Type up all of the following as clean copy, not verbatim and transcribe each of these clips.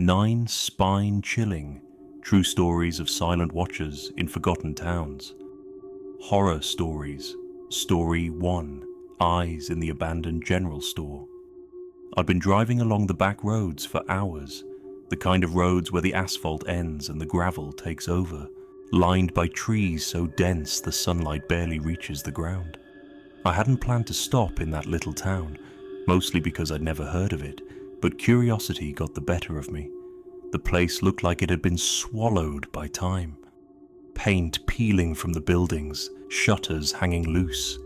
9 spine-chilling, true stories of silent watchers in forgotten towns. Horror stories. Story 1, Eyes in the Abandoned General Store. I'd been driving along the back roads for hours, the kind of roads where the asphalt ends and the gravel takes over, lined by trees so dense the sunlight barely reaches the ground. I hadn't planned to stop in that little town, mostly because I'd never heard of it, but curiosity got the better of me. The place looked like it had been swallowed by time. Paint peeling from the buildings, shutters hanging loose.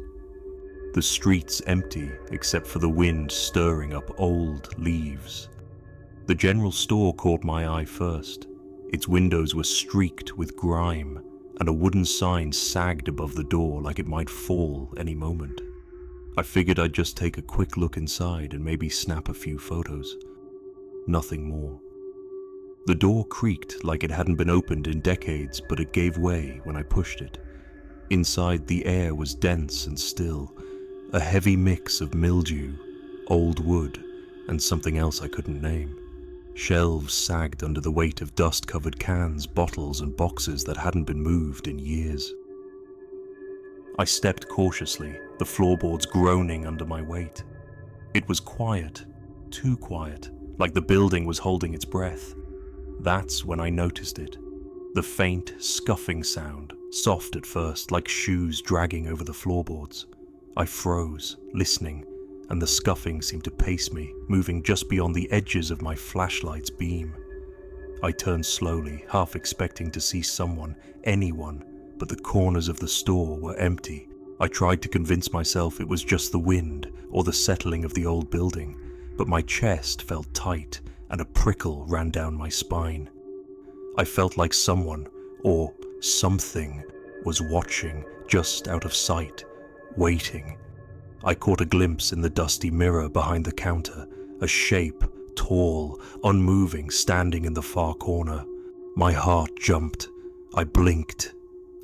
The streets empty except for the wind stirring up old leaves. The general store caught my eye first. Its windows were streaked with grime, and a wooden sign sagged above the door like it might fall any moment. I figured I'd just take a quick look inside and maybe snap a few photos. Nothing more. The door creaked like it hadn't been opened in decades, but it gave way when I pushed it. Inside, the air was dense and still, a heavy mix of mildew, old wood, and something else I couldn't name. Shelves sagged under the weight of dust-covered cans, bottles, and boxes that hadn't been moved in years. I stepped cautiously, the floorboards groaning under my weight. It was quiet, too quiet, like the building was holding its breath. That's when I noticed it. The faint, scuffing sound, soft at first, like shoes dragging over the floorboards. I froze, listening, and the scuffing seemed to pace me, moving just beyond the edges of my flashlight's beam. I turned slowly, half expecting to see someone, anyone, but the corners of the store were empty. I tried to convince myself it was just the wind or the settling of the old building, but my chest felt tight and a prickle ran down my spine. I felt like someone, or something, was watching, just out of sight, waiting. I caught a glimpse in the dusty mirror behind the counter, a shape, tall, unmoving, standing in the far corner. My heart jumped. I blinked,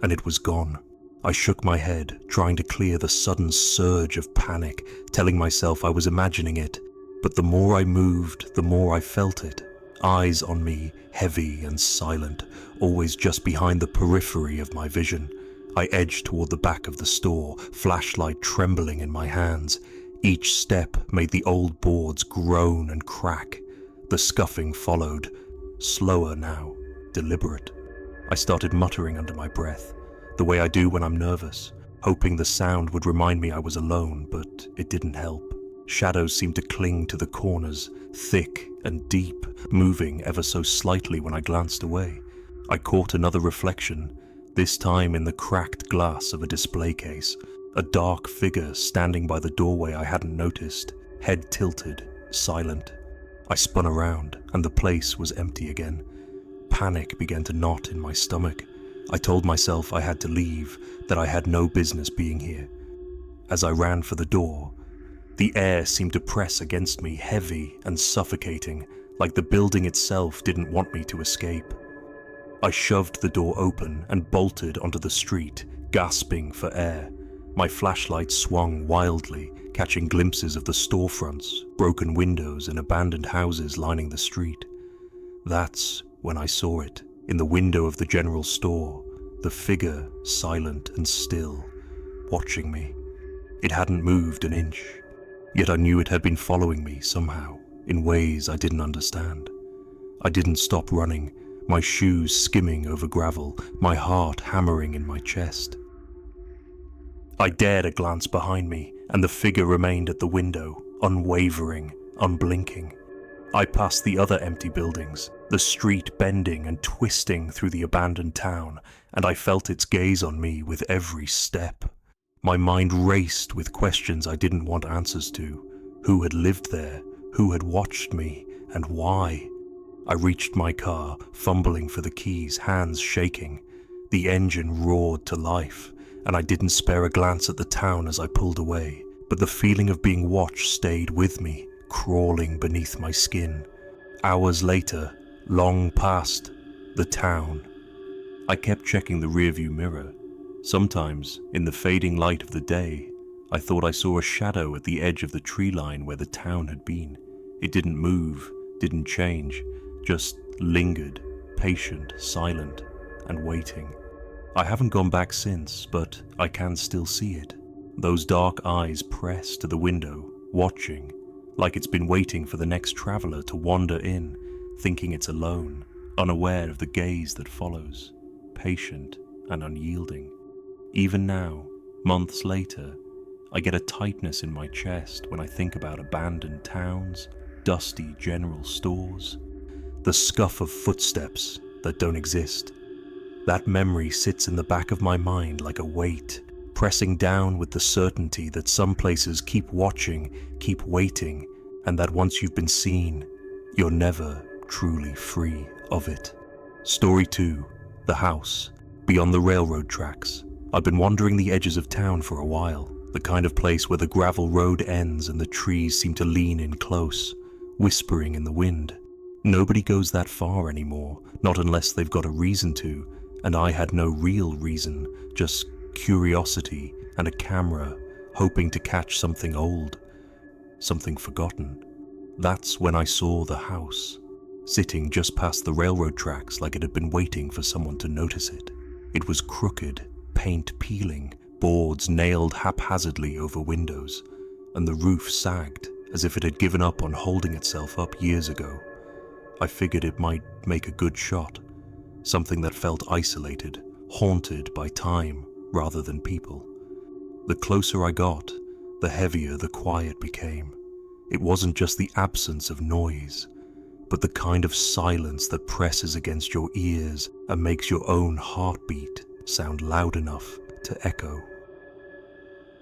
and it was gone. I shook my head, trying to clear the sudden surge of panic, telling myself I was imagining it. But the more I moved, the more I felt it. Eyes on me, heavy and silent, always just behind the periphery of my vision. I edged toward the back of the store, flashlight trembling in my hands. Each step made the old boards groan and crack. The scuffing followed, slower now, deliberate. I started muttering under my breath, the way I do when I'm nervous, hoping the sound would remind me I was alone, but it didn't help. Shadows seemed to cling to the corners, thick and deep, moving ever so slightly when I glanced away. I caught another reflection, this time in the cracked glass of a display case, a dark figure standing by the doorway I hadn't noticed, head tilted, silent. I spun around, and the place was empty again. Panic began to knot in my stomach. I told myself I had to leave, that I had no business being here. As I ran for the door, the air seemed to press against me, heavy and suffocating, like the building itself didn't want me to escape. I shoved the door open and bolted onto the street, gasping for air. My flashlight swung wildly, catching glimpses of the storefronts, broken windows, and abandoned houses lining the street. That's when I saw it, in the window of the general store, the figure silent and still, watching me. It hadn't moved an inch. Yet I knew it had been following me somehow, in ways I didn't understand. I didn't stop running, my shoes skimming over gravel, my heart hammering in my chest. I dared a glance behind me, and the figure remained at the window, unwavering, unblinking. I passed the other empty buildings, the street bending and twisting through the abandoned town, and I felt its gaze on me with every step. My mind raced with questions I didn't want answers to. Who had lived there? Who had watched me? And why? I reached my car, fumbling for the keys, hands shaking. The engine roared to life, and I didn't spare a glance at the town as I pulled away. But the feeling of being watched stayed with me, crawling beneath my skin. Hours later, long past the town, I kept checking the rearview mirror. Sometimes, in the fading light of the day, I thought I saw a shadow at the edge of the tree line where the town had been. It didn't move, didn't change, just lingered, patient, silent, and waiting. I haven't gone back since, but I can still see it. Those dark eyes pressed to the window, watching, like it's been waiting for the next traveler to wander in, thinking it's alone, unaware of the gaze that follows, patient and unyielding. Even now, months later, I get a tightness in my chest when I think about abandoned towns, dusty general stores, the scuff of footsteps that don't exist. That memory sits in the back of my mind like a weight, pressing down with the certainty that some places keep watching, keep waiting, and that once you've been seen, you're never truly free of it. Story 2, The House, Beyond the Railroad Tracks. I've been wandering the edges of town for a while, the kind of place where the gravel road ends and the trees seem to lean in close, whispering in the wind. Nobody goes that far anymore, not unless they've got a reason to, and I had no real reason, just curiosity and a camera, hoping to catch something old, something forgotten. That's when I saw the house, sitting just past the railroad tracks like it had been waiting for someone to notice it. It was crooked, paint peeling, boards nailed haphazardly over windows, and the roof sagged as if it had given up on holding itself up years ago. I figured it might make a good shot, something that felt isolated, haunted by time rather than people. The closer I got, the heavier the quiet became. It wasn't just the absence of noise, but the kind of silence that presses against your ears and makes your own heartbeat sound loud enough to echo.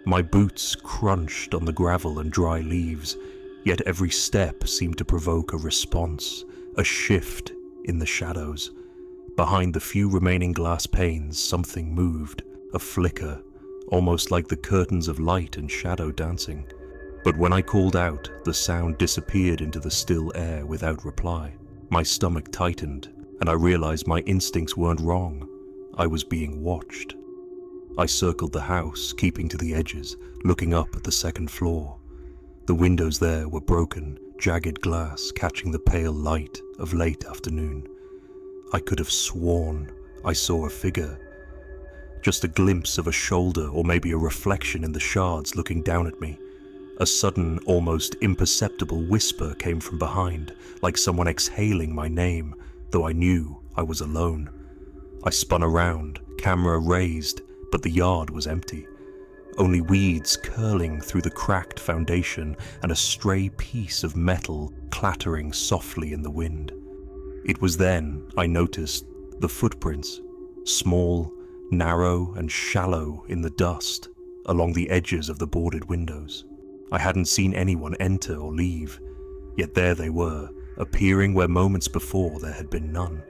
My boots crunched on the gravel and dry leaves, yet every step seemed to provoke a response, a shift in the shadows. Behind the few remaining glass panes, something moved, a flicker, almost like the curtains of light and shadow dancing. But when I called out, the sound disappeared into the still air without reply. My stomach tightened, and I realized my instincts weren't wrong. I was being watched. I circled the house, keeping to the edges, looking up at the second floor. The windows there were broken, jagged glass catching the pale light of late afternoon. I could have sworn I saw a figure. Just a glimpse of a shoulder or maybe a reflection in the shards looking down at me. A sudden, almost imperceptible whisper came from behind, like someone exhaling my name, though I knew I was alone. I spun around, camera raised, but the yard was empty. Only weeds curling through the cracked foundation and a stray piece of metal clattering softly in the wind. It was then I noticed the footprints, small, narrow and shallow in the dust, along the edges of the boarded windows. I hadn't seen anyone enter or leave, yet there they were, appearing where moments before there had been none.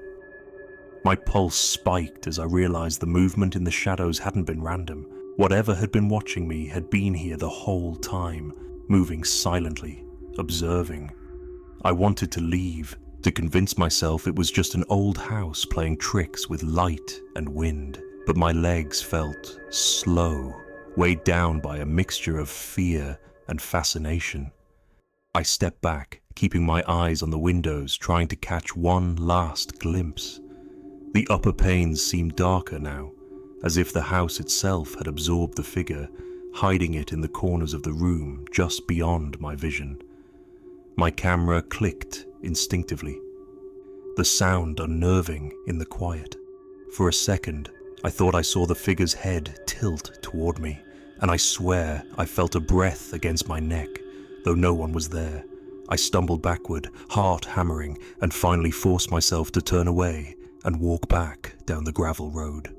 My pulse spiked as I realized the movement in the shadows hadn't been random. Whatever had been watching me had been here the whole time, moving silently, observing. I wanted to leave, to convince myself it was just an old house playing tricks with light and wind, but my legs felt slow, weighed down by a mixture of fear and fascination. I stepped back, keeping my eyes on the windows, trying to catch one last glimpse. The upper panes seemed darker now, as if the house itself had absorbed the figure, hiding it in the corners of the room just beyond my vision. My camera clicked instinctively, the sound unnerving in the quiet. For a second, I thought I saw the figure's head tilt toward me, and I swear I felt a breath against my neck, though no one was there. I stumbled backward, heart hammering, and finally forced myself to turn away and walk back down the gravel road.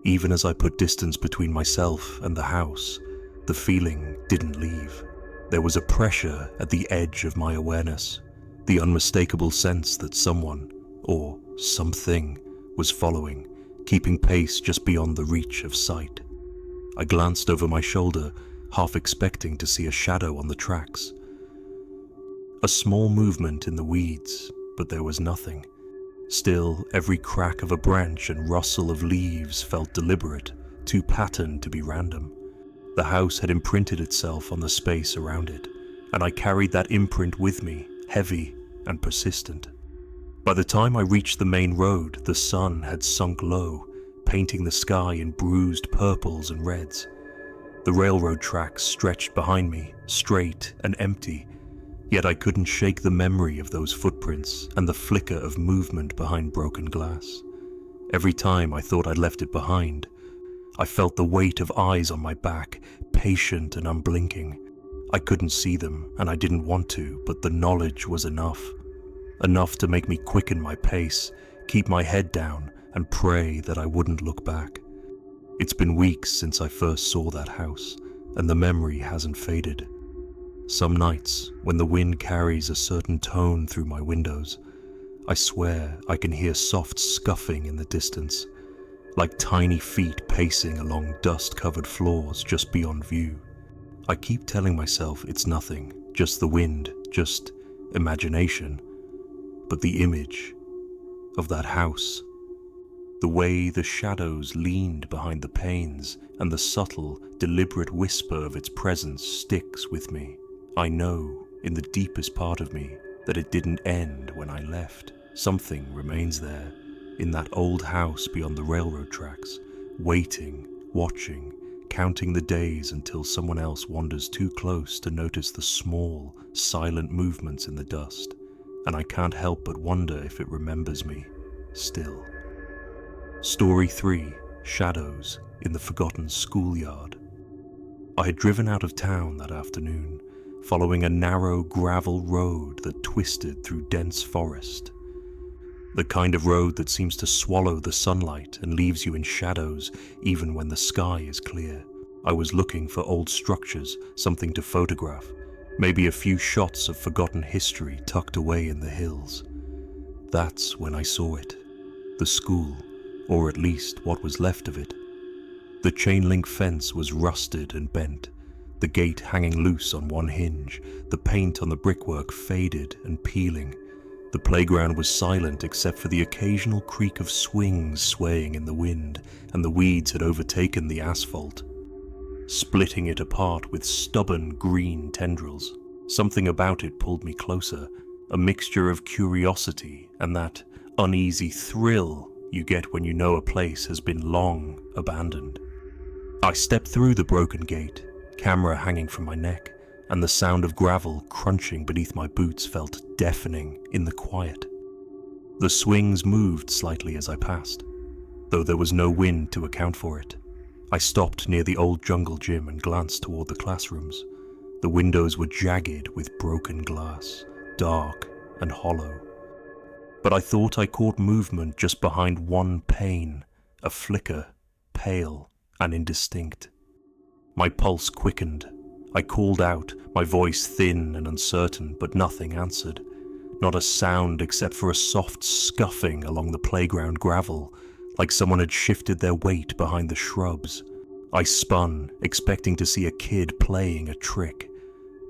Even as I put distance between myself and the house, the feeling didn't leave. There was a pressure at the edge of my awareness, the unmistakable sense that someone, or something, was following, keeping pace just beyond the reach of sight. I glanced over my shoulder, half expecting to see a shadow on the tracks. A small movement in the weeds, but there was nothing. Still, every crack of a branch and rustle of leaves felt deliberate, too patterned to be random. The house had imprinted itself on the space around it, and I carried that imprint with me, heavy and persistent. By the time I reached the main road, the sun had sunk low, painting the sky in bruised purples and reds. The railroad tracks stretched behind me, straight and empty, yet I couldn't shake the memory of those footprints and the flicker of movement behind broken glass. Every time I thought I'd left it behind, I felt the weight of eyes on my back, patient and unblinking. I couldn't see them, and I didn't want to, but the knowledge was enough. Enough to make me quicken my pace, keep my head down, and pray that I wouldn't look back. It's been weeks since I first saw that house, and the memory hasn't faded. Some nights, when the wind carries a certain tone through my windows, I swear I can hear soft scuffing in the distance, like tiny feet pacing along dust-covered floors just beyond view. I keep telling myself it's nothing, just the wind, just imagination. But the image of that house, the way the shadows leaned behind the panes, and the subtle, deliberate whisper of its presence sticks with me. I know, in the deepest part of me, that it didn't end when I left. Something remains there, in that old house beyond the railroad tracks, waiting, watching, counting the days until someone else wanders too close to notice the small, silent movements in the dust, and I can't help but wonder if it remembers me, still. Story 3, Shadows in the Forgotten Schoolyard. I had driven out of town that afternoon, following a narrow gravel road that twisted through dense forest. The kind of road that seems to swallow the sunlight and leaves you in shadows even when the sky is clear. I was looking for old structures, something to photograph, maybe a few shots of forgotten history tucked away in the hills. That's when I saw it. The school, or at least what was left of it. The chain-link fence was rusted and bent, the gate hanging loose on one hinge, the paint on the brickwork faded and peeling. The playground was silent except for the occasional creak of swings swaying in the wind, and the weeds had overtaken the asphalt, splitting it apart with stubborn green tendrils. Something about it pulled me closer, a mixture of curiosity and that uneasy thrill you get when you know a place has been long abandoned. I stepped through the broken gate, camera hanging from my neck, and the sound of gravel crunching beneath my boots felt deafening in the quiet. The swings moved slightly as I passed, though there was no wind to account for it. I stopped near the old jungle gym and glanced toward the classrooms. The windows were jagged with broken glass, dark and hollow. But I thought I caught movement just behind one pane, a flicker, pale and indistinct. My pulse quickened. I called out, my voice thin and uncertain, but nothing answered. Not a sound except for a soft scuffing along the playground gravel, like someone had shifted their weight behind the shrubs. I spun, expecting to see a kid playing a trick,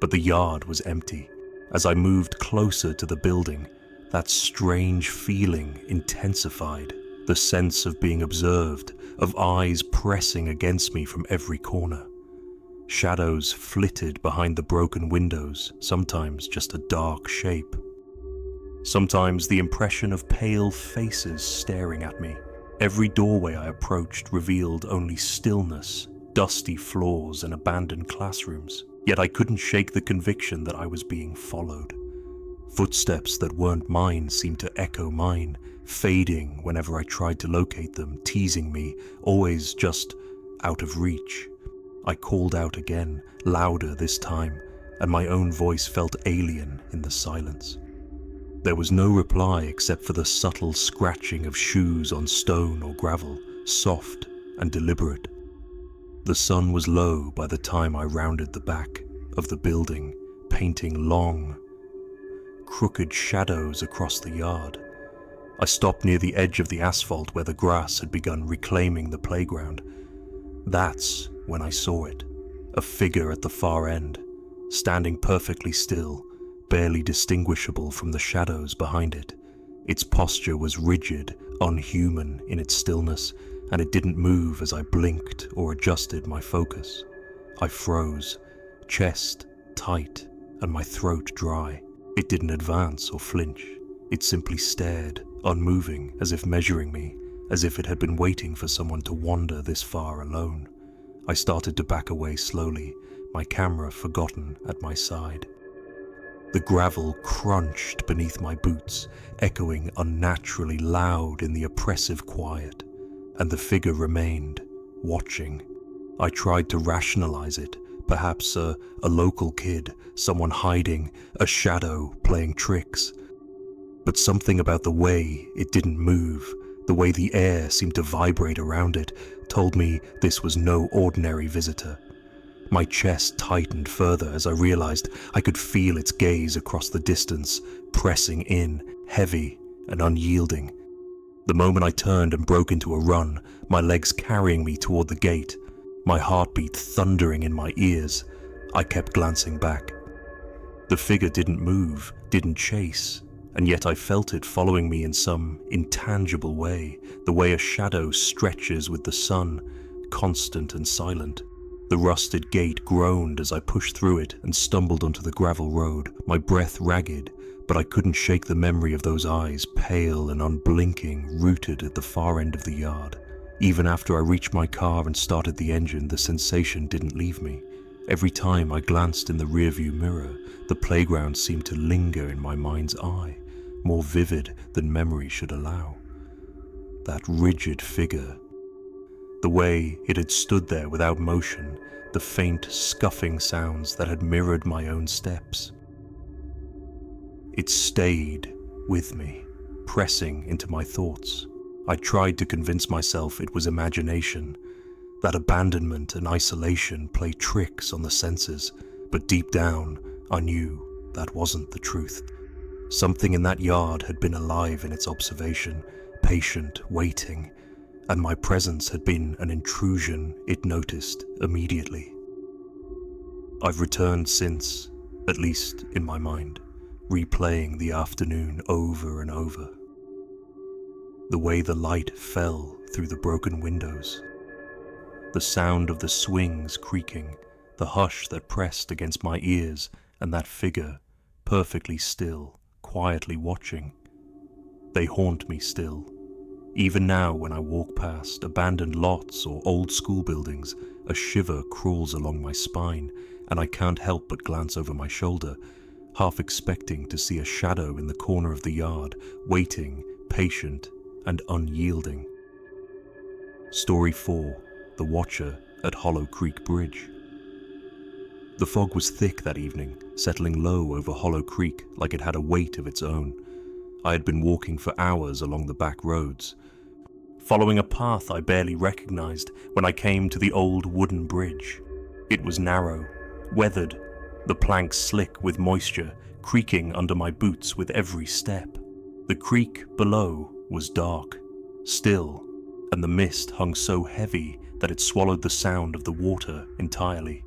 but the yard was empty. As I moved closer to the building, that strange feeling intensified, the sense of being observed, of eyes pressing against me from every corner. Shadows flitted behind the broken windows, sometimes just a dark shape. Sometimes the impression of pale faces staring at me. Every doorway I approached revealed only stillness, dusty floors and abandoned classrooms, yet I couldn't shake the conviction that I was being followed. Footsteps that weren't mine seemed to echo mine, fading whenever I tried to locate them, teasing me, always just out of reach. I called out again, louder this time, and my own voice felt alien in the silence. There was no reply except for the subtle scratching of shoes on stone or gravel, soft and deliberate. The sun was low by the time I rounded the back of the building, painting long, crooked shadows across the yard. I stopped near the edge of the asphalt where the grass had begun reclaiming the playground. That's when I saw it, a figure at the far end, standing perfectly still, barely distinguishable from the shadows behind it. Its posture was rigid, unhuman in its stillness, and it didn't move as I blinked or adjusted my focus. I froze, chest tight and my throat dry. It didn't advance or flinch. It simply stared, unmoving, as if measuring me, as if it had been waiting for someone to wander this far alone. I started to back away slowly, my camera forgotten at my side. The gravel crunched beneath my boots, echoing unnaturally loud in the oppressive quiet, and the figure remained, watching. I tried to rationalize it, perhaps a local kid, someone hiding, a shadow playing tricks. But something about the way it didn't move, the way the air seemed to vibrate around it, told me this was no ordinary visitor. My chest tightened further as I realized I could feel its gaze across the distance, pressing in, heavy and unyielding. The moment I turned and broke into a run, my legs carrying me toward the gate, my heartbeat thundering in my ears, I kept glancing back. The figure didn't move, didn't chase, and yet I felt it following me in some intangible way, the way a shadow stretches with the sun, constant and silent. The rusted gate groaned as I pushed through it and stumbled onto the gravel road, my breath ragged, but I couldn't shake the memory of those eyes, pale and unblinking, rooted at the far end of the yard. Even after I reached my car and started the engine, the sensation didn't leave me. Every time I glanced in the rearview mirror, the playground seemed to linger in my mind's eye, more vivid than memory should allow. That rigid figure, the way it had stood there without motion, the faint scuffing sounds that had mirrored my own steps. It stayed with me, pressing into my thoughts. I tried to convince myself it was imagination, that abandonment and isolation play tricks on the senses, but deep down, I knew that wasn't the truth. Something in that yard had been alive in its observation, patient, waiting, and my presence had been an intrusion it noticed immediately. I've returned since, at least in my mind, replaying the afternoon over and over. The way the light fell through the broken windows, the sound of the swings creaking, the hush that pressed against my ears, and that figure, perfectly still, quietly watching. They haunt me still. Even now when I walk past abandoned lots or old school buildings, a shiver crawls along my spine, and I can't help but glance over my shoulder, half expecting to see a shadow in the corner of the yard, waiting, patient and unyielding. Story 4. The Watcher at Hollow Creek Bridge. The fog was thick that evening, settling low over Hollow Creek like it had a weight of its own. I had been walking for hours along the back roads, following a path I barely recognized when I came to the old wooden bridge. It was narrow, weathered, the planks slick with moisture, creaking under my boots with every step. The creek below was dark, still, and the mist hung so heavy that it swallowed the sound of the water entirely.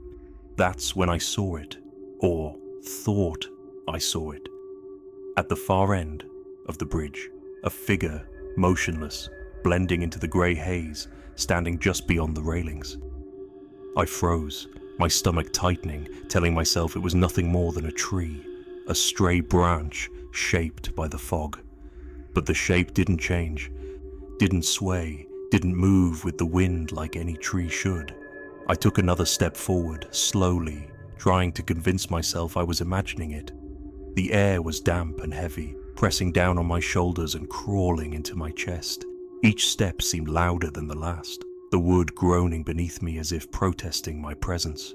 That's when I saw it, or thought I saw it. At the far end of the bridge, a figure, motionless, blending into the grey haze, standing just beyond the railings. I froze, my stomach tightening, telling myself it was nothing more than a tree, a stray branch shaped by the fog. But the shape didn't change, didn't sway, didn't move with the wind like any tree should. I took another step forward, slowly, trying to convince myself I was imagining it. The air was damp and heavy, pressing down on my shoulders and crawling into my chest. Each step seemed louder than the last, the wood groaning beneath me as if protesting my presence.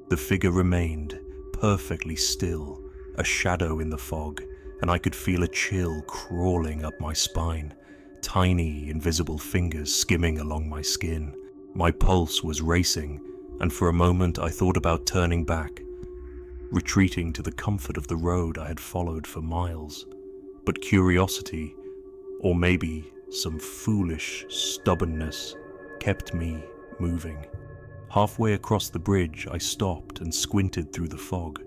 The figure remained, perfectly still, a shadow in the fog, and I could feel a chill crawling up my spine, tiny, invisible fingers skimming along my skin. My pulse was racing, and for a moment I thought about turning back, retreating to the comfort of the road I had followed for miles. But curiosity, or maybe some foolish stubbornness, kept me moving. Halfway across the bridge, I stopped and squinted through the fog.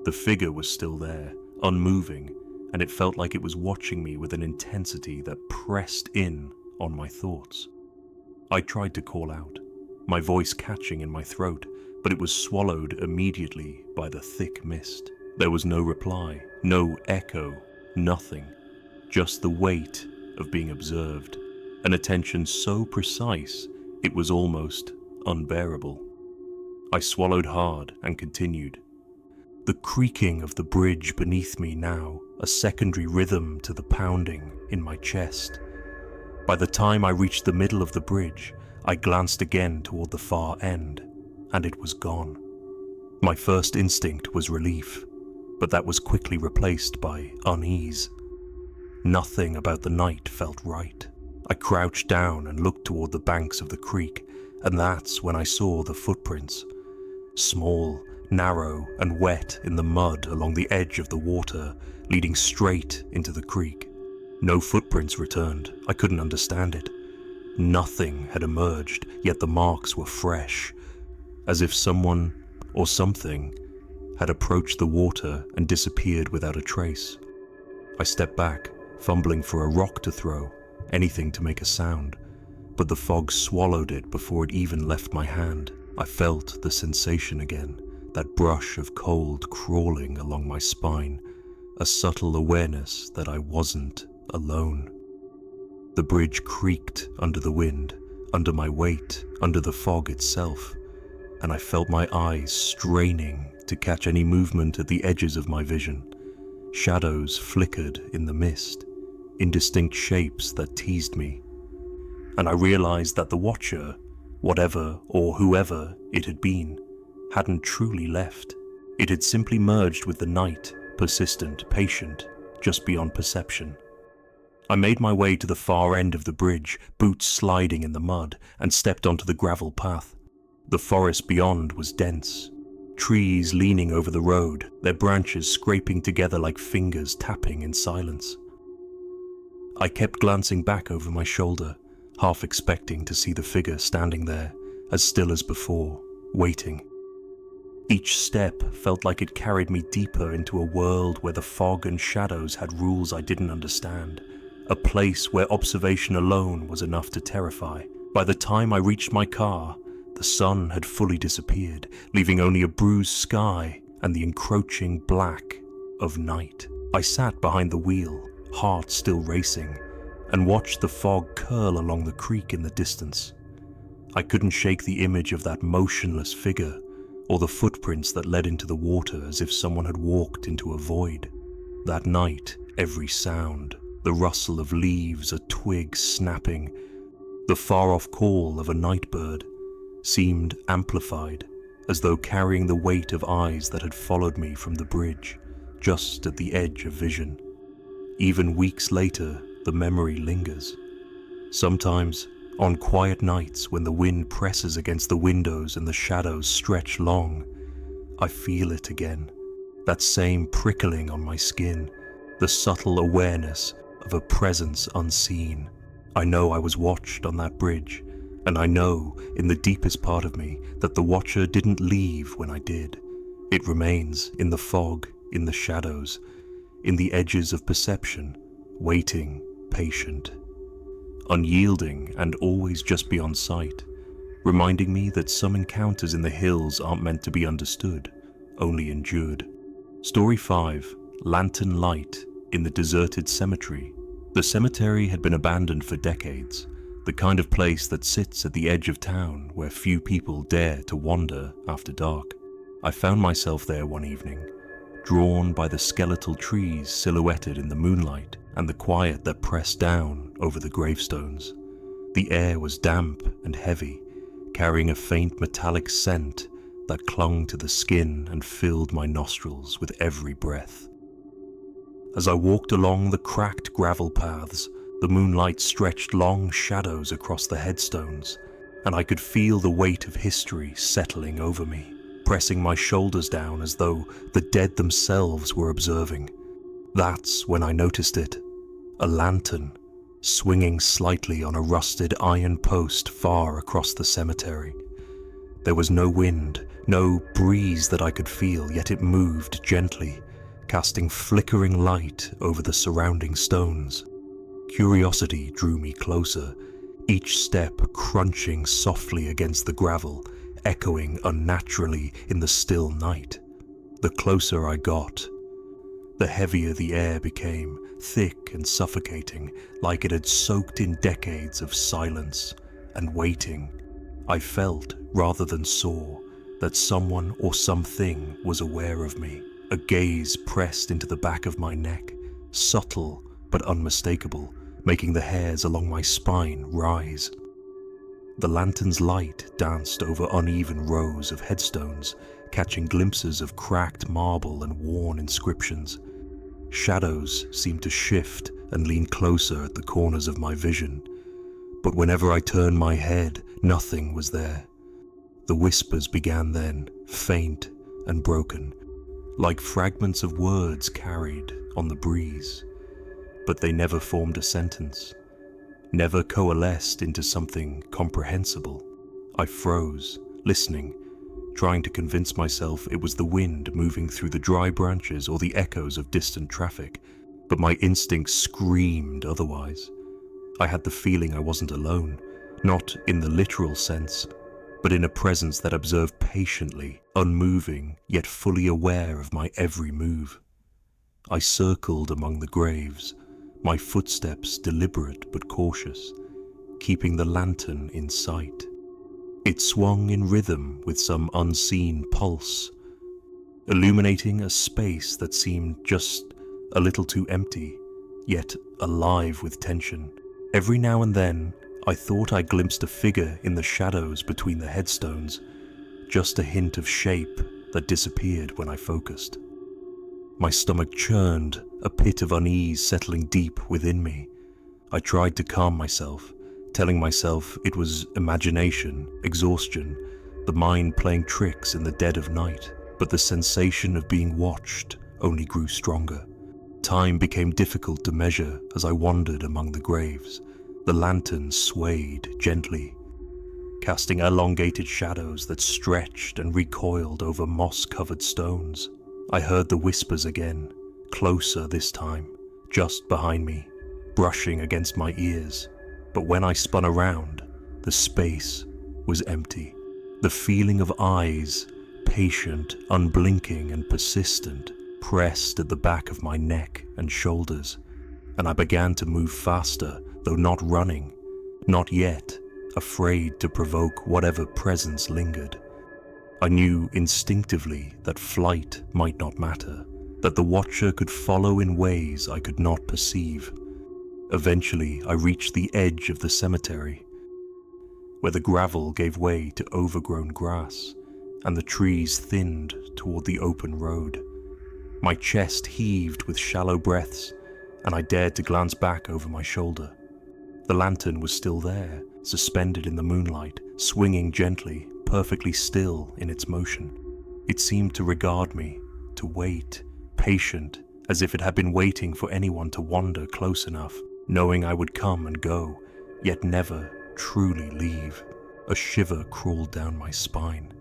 The figure was still there, unmoving, and it felt like it was watching me with an intensity that pressed in on my thoughts. I tried to call out, my voice catching in my throat, but it was swallowed immediately by the thick mist. There was no reply, no echo, nothing. just the weight of being observed, an attention so precise it was almost unbearable. I swallowed hard and continued. The creaking of the bridge beneath me now, a secondary rhythm to the pounding in my chest. By the time I reached the middle of the bridge, I glanced again toward the far end, and it was gone. My first instinct was relief, but that was quickly replaced by unease. Nothing about the night felt right. I crouched down and looked toward the banks of the creek, and that's when I saw the footprints. Small, narrow, and wet in the mud along the edge of the water, leading straight into the creek. No footprints returned. I couldn't understand it. Nothing had emerged, yet the marks were fresh, as if someone or something had approached the water and disappeared without a trace. I stepped back, fumbling for a rock to throw, anything to make a sound, but the fog swallowed it before it even left my hand. I felt the sensation again, that brush of cold crawling along my spine, a subtle awareness that I wasn't alone. The bridge creaked under the wind, under my weight, under the fog itself, and I felt my eyes straining to catch any movement at the edges of my vision. Shadows flickered in the mist, indistinct shapes that teased me, and I realized that the watcher, whatever or whoever it had been, hadn't truly left. It had simply merged with the night, persistent, patient, just beyond perception. I made my way to the far end of the bridge, boots sliding in the mud, and stepped onto the gravel path. The forest beyond was dense, trees leaning over the road, their branches scraping together like fingers tapping in silence. I kept glancing back over my shoulder, half expecting to see the figure standing there, as still as before, waiting. Each step felt like it carried me deeper into a world where the fog and shadows had rules I didn't understand, a place where observation alone was enough to terrify. By the time I reached my car, the sun had fully disappeared, leaving only a bruised sky and the encroaching black of night. I sat behind the wheel, heart still racing, and watched the fog curl along the creek in the distance. I couldn't shake the image of that motionless figure, or the footprints that led into the water as if someone had walked into a void. That night, every sound, the rustle of leaves, a twig snapping, the far-off call of a night bird, seemed amplified, as though carrying the weight of eyes that had followed me from the bridge, just at the edge of vision. Even weeks later, the memory lingers. Sometimes, on quiet nights when the wind presses against the windows and the shadows stretch long, I feel it again, that same prickling on my skin, the subtle awareness of a presence unseen. I know I was watched on that bridge, and I know in the deepest part of me that the watcher didn't leave when I did. It remains in the fog, in the shadows, in the edges of perception, waiting, patient, unyielding and always just beyond sight, reminding me that some encounters in the hills aren't meant to be understood, only endured. Story 5, Lantern Light in the Deserted Cemetery. The cemetery had been abandoned for decades, the kind of place that sits at the edge of town where few people dare to wander after dark. I found myself there one evening, drawn by the skeletal trees silhouetted in the moonlight and the quiet that pressed down over the gravestones. The air was damp and heavy, carrying a faint metallic scent that clung to the skin and filled my nostrils with every breath. As I walked along the cracked gravel paths, the moonlight stretched long shadows across the headstones, and I could feel the weight of history settling over me, pressing my shoulders down as though the dead themselves were observing. That's when I noticed it. A lantern, swinging slightly on a rusted iron post far across the cemetery. There was no wind, no breeze that I could feel, yet it moved gently, casting flickering light over the surrounding stones. Curiosity drew me closer, each step crunching softly against the gravel, echoing unnaturally in the still night. The closer I got, the heavier the air became, thick and suffocating, like it had soaked in decades of silence and waiting. I felt, rather than saw, that someone or something was aware of me. A gaze pressed into the back of my neck, subtle but unmistakable, making the hairs along my spine rise. The lantern's light danced over uneven rows of headstones, catching glimpses of cracked marble and worn inscriptions. Shadows seemed to shift and lean closer at the corners of my vision, but whenever I turned my head, nothing was there. The whispers began then, faint and broken, like fragments of words carried on the breeze, but they never formed a sentence, never coalesced into something comprehensible. I froze, listening, trying to convince myself it was the wind moving through the dry branches or the echoes of distant traffic, but my instincts screamed otherwise. I had the feeling I wasn't alone, not in the literal sense, but in a presence that observed patiently, unmoving, yet fully aware of my every move. I circled among the graves, my footsteps deliberate but cautious, keeping the lantern in sight. It swung in rhythm with some unseen pulse, illuminating a space that seemed just a little too empty, yet alive with tension. Every now and then, I thought I glimpsed a figure in the shadows between the headstones, just a hint of shape that disappeared when I focused. My stomach churned, a pit of unease settling deep within me. I tried to calm myself, telling myself it was imagination, exhaustion, the mind playing tricks in the dead of night, but the sensation of being watched only grew stronger. Time became difficult to measure as I wandered among the graves. The lantern swayed gently, casting elongated shadows that stretched and recoiled over moss-covered stones. I heard the whispers again, closer this time, just behind me, brushing against my ears. But when I spun around, the space was empty. The feeling of eyes, patient, unblinking and persistent, pressed at the back of my neck and shoulders, and I began to move faster, though not running, not yet, afraid to provoke whatever presence lingered. I knew instinctively that flight might not matter, that the watcher could follow in ways I could not perceive. Eventually, I reached the edge of the cemetery, where the gravel gave way to overgrown grass, and the trees thinned toward the open road. My chest heaved with shallow breaths, and I dared to glance back over my shoulder. The lantern was still there, suspended in the moonlight, swinging gently, perfectly still in its motion. It seemed to regard me, to wait, patient, as if it had been waiting for anyone to wander close enough, knowing I would come and go, yet never truly leave. A shiver crawled down my spine.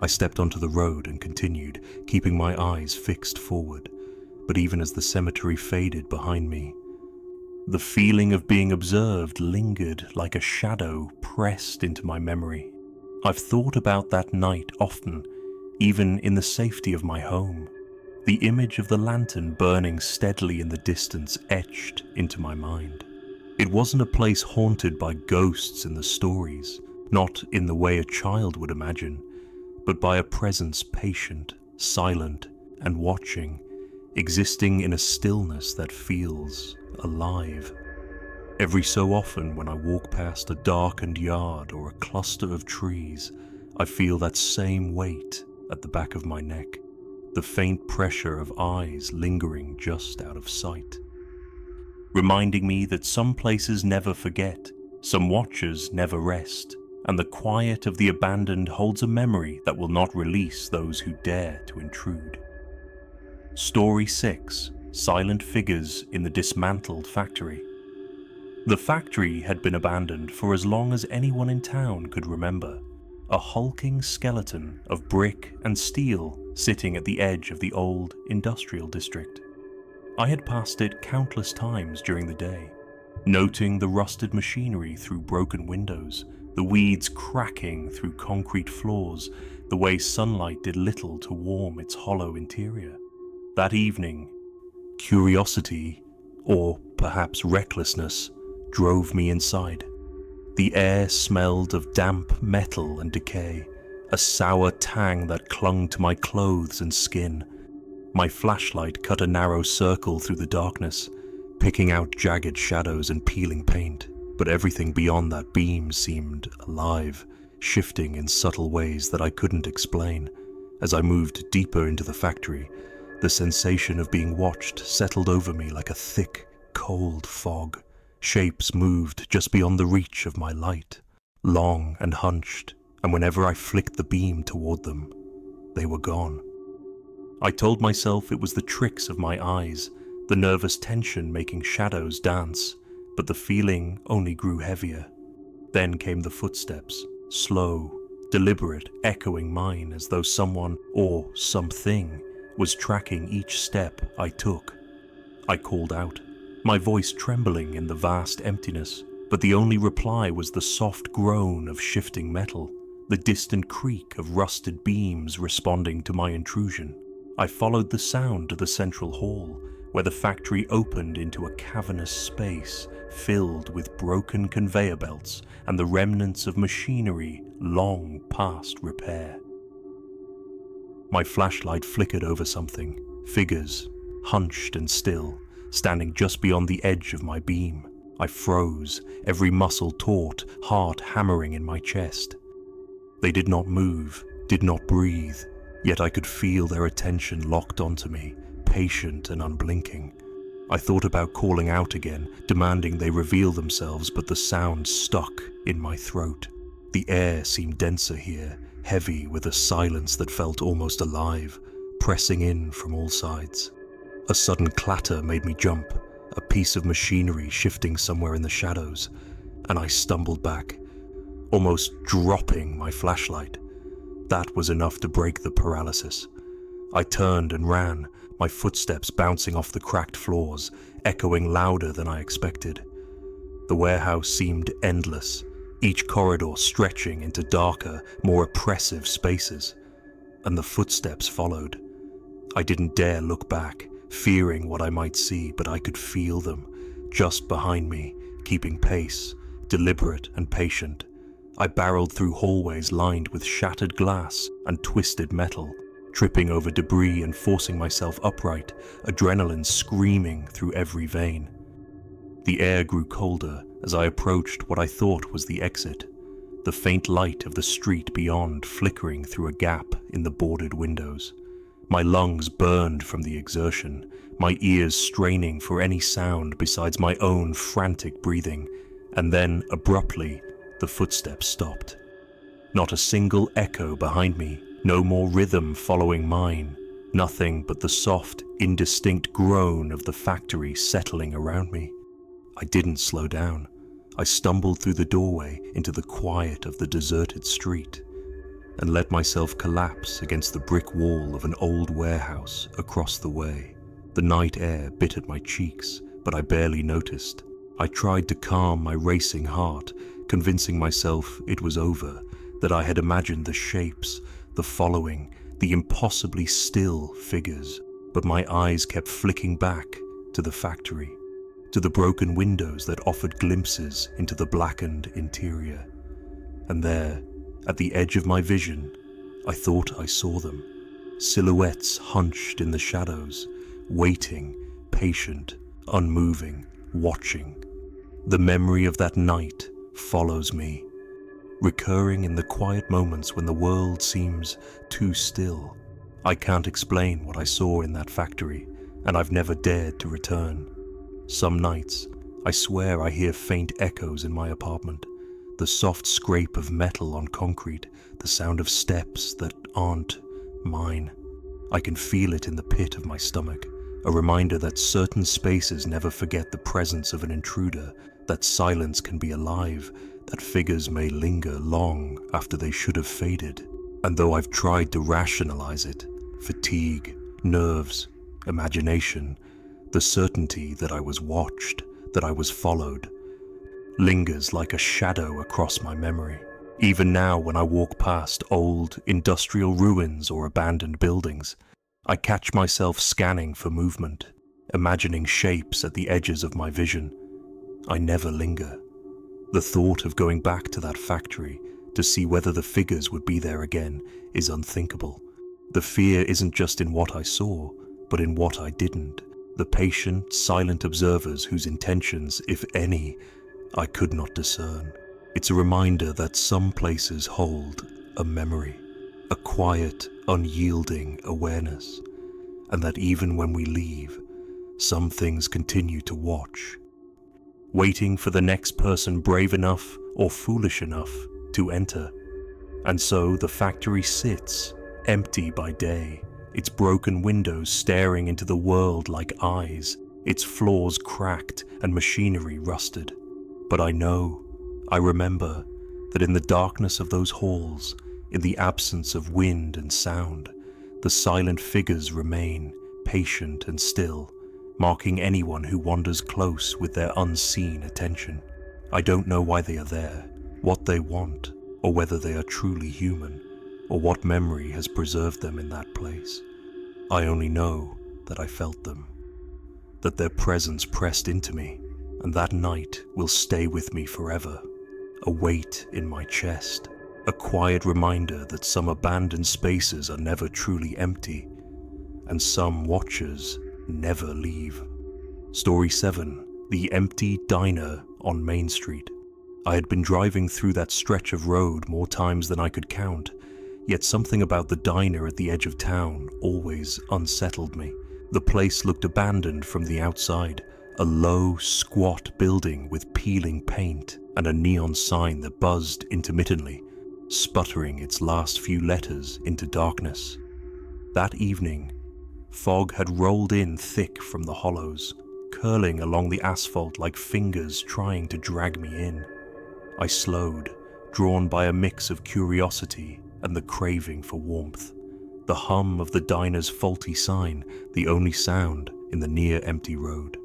I stepped onto the road and continued, keeping my eyes fixed forward, but even as the cemetery faded behind me, the feeling of being observed lingered like a shadow pressed into my memory. I've thought about that night often, even in the safety of my home. The image of the lantern burning steadily in the distance etched into my mind. It wasn't a place haunted by ghosts in the stories, not in the way a child would imagine, but by a presence patient, silent, and watching, existing in a stillness that feels alive. Every so often when I walk past a darkened yard or a cluster of trees, I feel that same weight at the back of my neck, the faint pressure of eyes lingering just out of sight, reminding me that some places never forget, some watchers never rest, and the quiet of the abandoned holds a memory that will not release those who dare to intrude. Story 6. Silent Figures in the Dismantled Factory. The factory had been abandoned for as long as anyone in town could remember, a hulking skeleton of brick and steel sitting at the edge of the old industrial district. I had passed it countless times during the day, noting the rusted machinery through broken windows, the weeds cracking through concrete floors, the way sunlight did little to warm its hollow interior. That evening, curiosity or perhaps recklessness, drove me inside. The air smelled of damp metal and decay, a sour tang that clung to my clothes and skin. My flashlight cut a narrow circle through the darkness, picking out jagged shadows and peeling paint, but everything beyond that beam seemed alive, shifting in subtle ways that I couldn't explain. As I moved deeper into the factory, the sensation of being watched settled over me like a thick, cold fog. Shapes moved just beyond the reach of my light, long and hunched, and whenever I flicked the beam toward them, they were gone. I told myself it was the tricks of my eyes, the nervous tension making shadows dance, but the feeling only grew heavier. Then came the footsteps, slow, deliberate, echoing mine as though someone or something was tracking each step I took. I called out, my voice trembling in the vast emptiness, but the only reply was the soft groan of shifting metal, the distant creak of rusted beams responding to my intrusion. I followed the sound to the central hall, where the factory opened into a cavernous space filled with broken conveyor belts and the remnants of machinery long past repair. My flashlight flickered over something, figures, hunched and still, standing just beyond the edge of my beam. I froze, every muscle taut, heart hammering in my chest. They did not move, did not breathe, yet I could feel their attention locked onto me, patient and unblinking. I thought about calling out again, demanding they reveal themselves, but the sound stuck in my throat. The air seemed denser here, heavy with a silence that felt almost alive, pressing in from all sides. A sudden clatter made me jump, a piece of machinery shifting somewhere in the shadows, and I stumbled back, almost dropping my flashlight. That was enough to break the paralysis. I turned and ran, my footsteps bouncing off the cracked floors, echoing louder than I expected. The warehouse seemed endless, each corridor stretching into darker, more oppressive spaces, and the footsteps followed. I didn't dare look back, fearing what I might see, but I could feel them, just behind me, keeping pace, deliberate and patient. I barreled through hallways lined with shattered glass and twisted metal, tripping over debris and forcing myself upright, adrenaline screaming through every vein. The air grew colder as I approached what I thought was the exit, the faint light of the street beyond flickering through a gap in the boarded windows. My lungs burned from the exertion, my ears straining for any sound besides my own frantic breathing, and then, abruptly, the footsteps stopped. Not a single echo behind me, no more rhythm following mine, nothing but the soft, indistinct groan of the factory settling around me. I didn't slow down. I stumbled through the doorway into the quiet of the deserted street and let myself collapse against the brick wall of an old warehouse across the way. The night air bit at my cheeks, but I barely noticed. I tried to calm my racing heart, convincing myself it was over, that I had imagined the shapes, the following, the impossibly still figures, but my eyes kept flicking back to the factory, to the broken windows that offered glimpses into the blackened interior. And there, at the edge of my vision, I thought I saw them, silhouettes hunched in the shadows, waiting, patient, unmoving, watching. The memory of that night follows me, recurring in the quiet moments when the world seems too still. I can't explain what I saw in that factory, and I've never dared to return. Some nights, I swear I hear faint echoes in my apartment, the soft scrape of metal on concrete, the sound of steps that aren't mine. I can feel it in the pit of my stomach, a reminder that certain spaces never forget the presence of an intruder, that silence can be alive, that figures may linger long after they should have faded. And though I've tried to rationalize it, fatigue, nerves, imagination, the certainty that I was watched, that I was followed, lingers like a shadow across my memory. Even now, when I walk past old industrial ruins or abandoned buildings, I catch myself scanning for movement, imagining shapes at the edges of my vision. I never linger. The thought of going back to that factory to see whether the figures would be there again is unthinkable. The fear isn't just in what I saw, but in what I didn't. The patient, silent observers whose intentions, if any, I could not discern. It's a reminder that some places hold a memory, a quiet, unyielding awareness, and that even when we leave, some things continue to watch, waiting for the next person brave enough or foolish enough to enter. And so the factory sits, empty by day, its broken windows staring into the world like eyes, its floors cracked and machinery rusted. But I remember that in the darkness of those halls, in the absence of wind and sound, the silent figures remain, patient and still, marking anyone who wanders close with their unseen attention. I don't know why they are there, what they want, or whether they are truly human, or what memory has preserved them in that place. I only know that I felt them, that their presence pressed into me, and that night will stay with me forever. A weight in my chest, a quiet reminder that some abandoned spaces are never truly empty, and some watchers never leave. Story 7. The Empty Diner on Main Street. I had been driving through that stretch of road more times than I could count, yet something about the diner at the edge of town always unsettled me. The place looked abandoned from the outside, a low, squat building with peeling paint and a neon sign that buzzed intermittently, sputtering its last few letters into darkness. That evening, fog had rolled in thick from the hollows, curling along the asphalt like fingers trying to drag me in. I slowed, drawn by a mix of curiosity and the craving for warmth. The hum of the diner's faulty sign, the only sound in the near-empty road.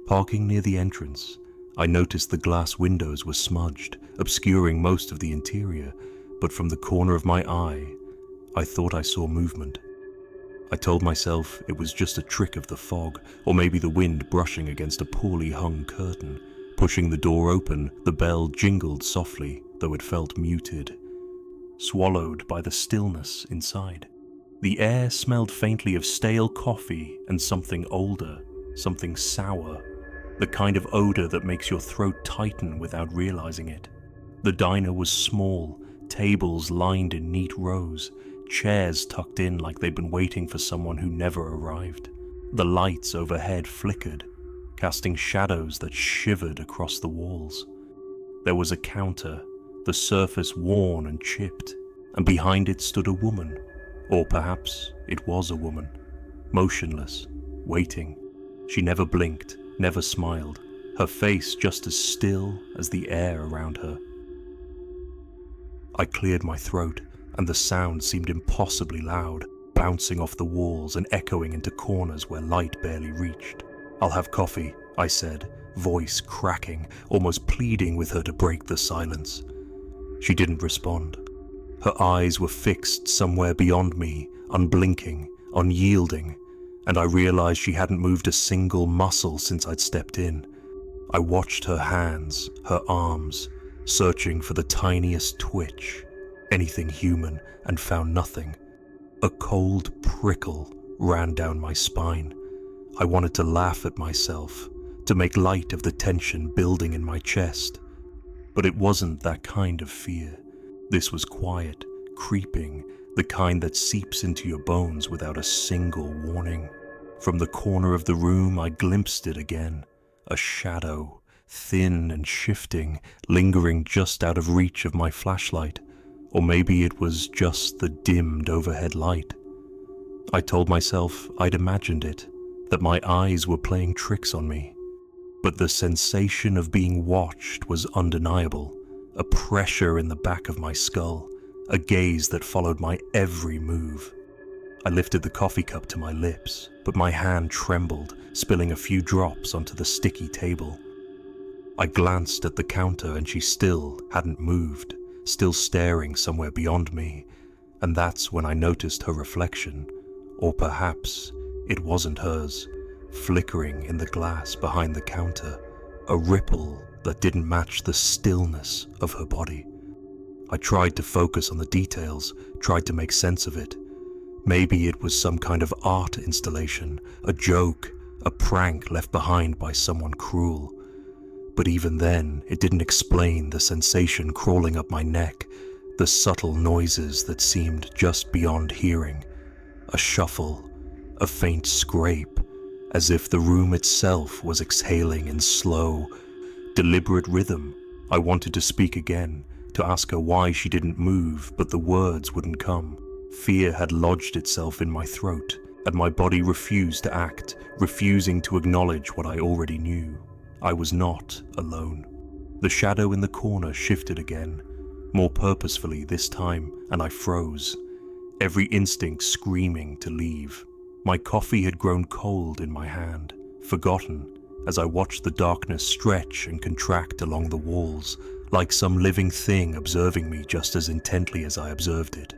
Parking near the entrance, I noticed the glass windows were smudged, obscuring most of the interior, but from the corner of my eye, I thought I saw movement. I told myself it was just a trick of the fog, or maybe the wind brushing against a poorly hung curtain. Pushing the door open, the bell jingled softly, though it felt muted, swallowed by the stillness inside. The air smelled faintly of stale coffee and something older, something sour, the kind of odor that makes your throat tighten without realizing it. The diner was small, tables lined in neat rows, chairs tucked in like they'd been waiting for someone who never arrived. The lights overhead flickered, casting shadows that shivered across the walls. There was a counter, the surface worn and chipped, and behind it stood a woman, or perhaps it was a woman, motionless, waiting. She never blinked, never smiled, her face just as still as the air around her. I cleared my throat, and the sound seemed impossibly loud, bouncing off the walls and echoing into corners where light barely reached. "I'll have coffee," I said, voice cracking, almost pleading with her to break the silence. She didn't respond. Her eyes were fixed somewhere beyond me, unblinking, unyielding, and I realized she hadn't moved a single muscle since I'd stepped in. I watched her hands, her arms, searching for the tiniest twitch, anything human, and found nothing. A cold prickle ran down my spine. I wanted to laugh at myself, to make light of the tension building in my chest. But it wasn't that kind of fear. This was quiet, creeping, the kind that seeps into your bones without a single warning. From the corner of the room, I glimpsed it again, a shadow, thin and shifting, lingering just out of reach of my flashlight. Or maybe it was just the dimmed overhead light. I told myself I'd imagined it, that my eyes were playing tricks on me. But the sensation of being watched was undeniable, a pressure in the back of my skull, a gaze that followed my every move. I lifted the coffee cup to my lips, but my hand trembled, spilling a few drops onto the sticky table. I glanced at the counter and she still hadn't moved, still staring somewhere beyond me, and that's when I noticed her reflection, or perhaps it wasn't hers, flickering in the glass behind the counter, a ripple that didn't match the stillness of her body. I tried to focus on the details, tried to make sense of it. Maybe it was some kind of art installation, a joke, a prank left behind by someone cruel. But even then, it didn't explain the sensation crawling up my neck, the subtle noises that seemed just beyond hearing. A shuffle, a faint scrape, as if the room itself was exhaling in slow, deliberate rhythm. I wanted to speak again, to ask her why she didn't move, but the words wouldn't come. Fear had lodged itself in my throat, and my body refused to act, refusing to acknowledge what I already knew. I was not alone. The shadow in the corner shifted again, more purposefully this time, and I froze, every instinct screaming to leave. My coffee had grown cold in my hand, forgotten, as I watched the darkness stretch and contract along the walls, like some living thing observing me just as intently as I observed it.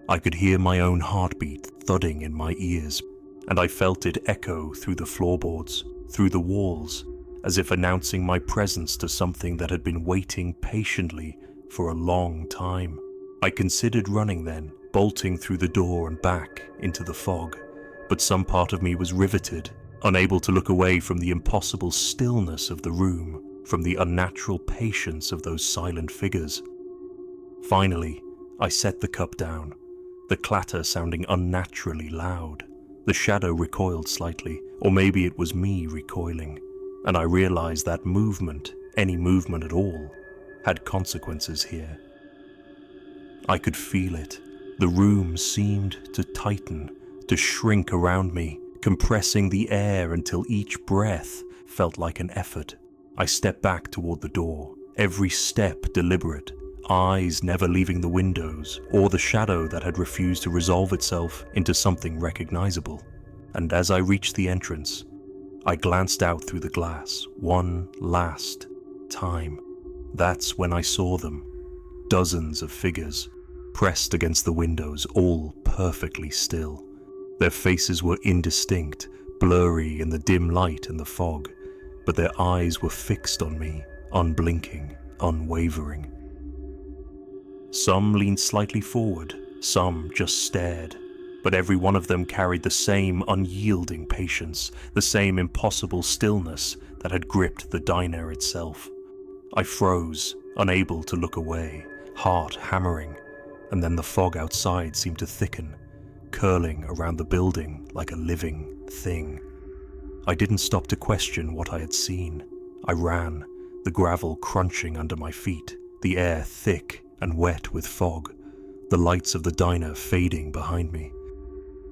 I could hear my own heartbeat thudding in my ears, and I felt it echo through the floorboards, through the walls, as if announcing my presence to something that had been waiting patiently for a long time. I considered running then, bolting through the door and back into the fog, but some part of me was riveted, unable to look away from the impossible stillness of the room, from the unnatural patience of those silent figures. Finally, I set the cup down, the clatter sounding unnaturally loud. The shadow recoiled slightly, or maybe it was me recoiling, and I realized that movement, any movement at all, had consequences here. I could feel it. The room seemed to tighten, to shrink around me, compressing the air until each breath felt like an effort. I stepped back toward the door, every step deliberate, eyes never leaving the windows or the shadow that had refused to resolve itself into something recognizable. And as I reached the entrance, I glanced out through the glass one last time. That's when I saw them, dozens of figures, pressed against the windows, all perfectly still. Their faces were indistinct, blurry in the dim light and the fog, but their eyes were fixed on me, unblinking, unwavering. Some leaned slightly forward, some just stared, but every one of them carried the same unyielding patience, the same impossible stillness that had gripped the diner itself. I froze, unable to look away, heart hammering, and then the fog outside seemed to thicken, curling around the building like a living thing. I didn't stop to question what I had seen. I ran, the gravel crunching under my feet, the air thick and wet with fog, the lights of the diner fading behind me.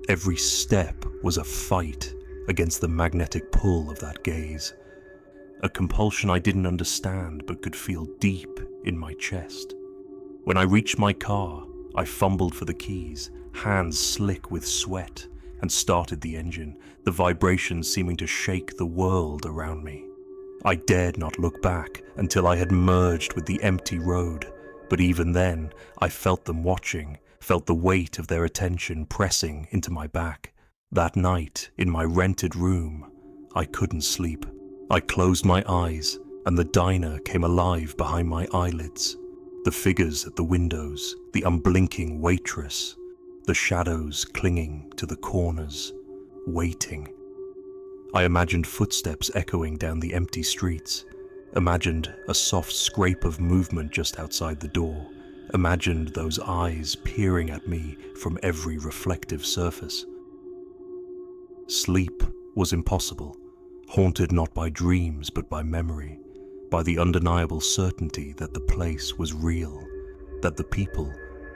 Every step was a fight against the magnetic pull of that gaze, a compulsion I didn't understand but could feel deep in my chest. When I reached my car, I fumbled for the keys, hands slick with sweat, and started the engine, the vibrations seeming to shake the world around me. I dared not look back until I had merged with the empty road, but even then I felt them watching, felt the weight of their attention pressing into my back. That night, in my rented room, I couldn't sleep. I closed my eyes, and the diner came alive behind my eyelids. The figures at the windows, the unblinking waitress, the shadows clinging to the corners, waiting. I imagined footsteps echoing down the empty streets, imagined a soft scrape of movement just outside the door, imagined those eyes peering at me from every reflective surface. Sleep was impossible, haunted not by dreams but by memory, by the undeniable certainty that the place was real, that the people,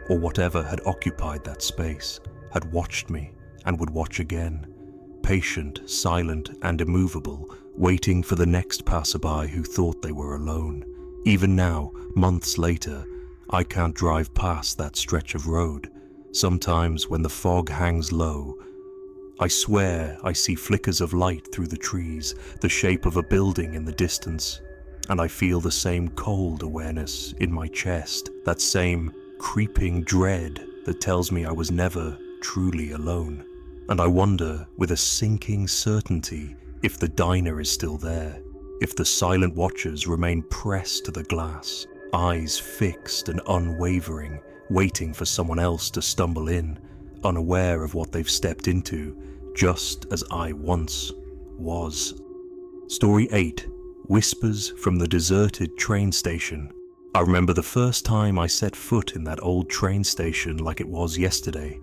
or whatever had occupied that space, had watched me and would watch again, patient, silent, and immovable, waiting for the next passerby who thought they were alone. Even now, months later, I can't drive past that stretch of road. Sometimes when the fog hangs low, I swear I see flickers of light through the trees, the shape of a building in the distance, and I feel the same cold awareness in my chest, that same creeping dread that tells me I was never truly alone. And I wonder, with a sinking certainty, If the diner is still there, if the silent watchers remain pressed to the glass, eyes fixed and unwavering, waiting for someone else to stumble in, unaware of what they've stepped into, just as I once was. Story 8. Whispers from the deserted train station. I remember the first time I set foot in that old train station like it was yesterday.